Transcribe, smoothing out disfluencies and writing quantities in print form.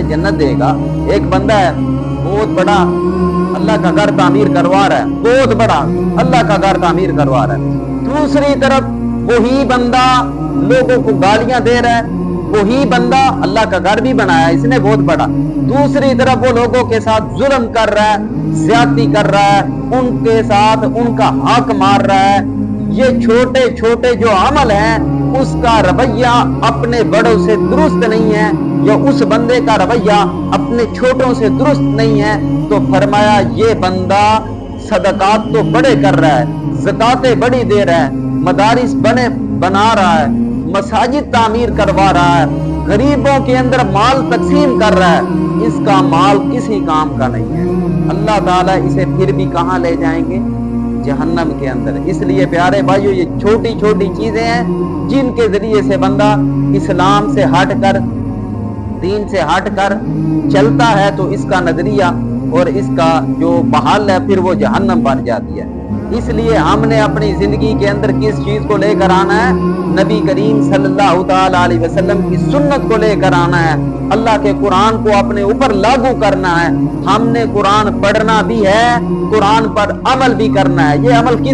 जन्नत देगा। एक बंदा है बहुत बड़ा अल्लाह का घर तामीर करवा रहा है, बहुत बड़ा अल्लाह का घर तामीर करवा रहा है। दूसरी तरफ वही बंदा लोगों को गालियां दे रहा है, वही बंदा अल्लाह का घर भी बनाया इसने बहुत बड़ा, दूसरी तरफ वो लोगों के साथ जुल्म कर रहा है, ज्यादती कर रहा है, उनके साथ उनका हक मार रहा है। ये छोटे छोटे जो अमल हैं उसका रवैया अपने बड़ों से दुरुस्त नहीं है, या उस बंदे का रवैया अपने छोटों से दुरुस्त नहीं है, तो फरमाया ये बंदा सदकात तो बड़े कर रहा है, ज़कातें बड़ी दे रहा है, मदारिस बना रहा है, मसाजिद तामीर करवा रहा है, गरीबों के अंदर माल तकसीम कर रहा है, इसका माल किसी काम का नहीं है। अल्लाह ताला इसे फिर भी कहाँ ले जाएंगे? जहन्नम के अंदर। इसलिए प्यारे भाइयों, ये छोटी छोटी चीजें हैं जिनके जरिए से बंदा इस्लाम से हटकर, दीन से हटकर चलता है तो इसका नजरिया और इसका जो बहाल है फिर वो जहन्नम बन जाती है। इसलिए हमने अपनी जिंदगी के अंदर किस चीज को लेकर आना है? नबी करीम सल्लल्लाहु ताला अलैहि वसल्लम की सुन्नत को लेकर आना है, अल्लाह के कुरान को अपने ऊपर लागू करना है। हमने कुरान पढ़ना भी है, कुरान पर अमल भी करना है। ये अमल किस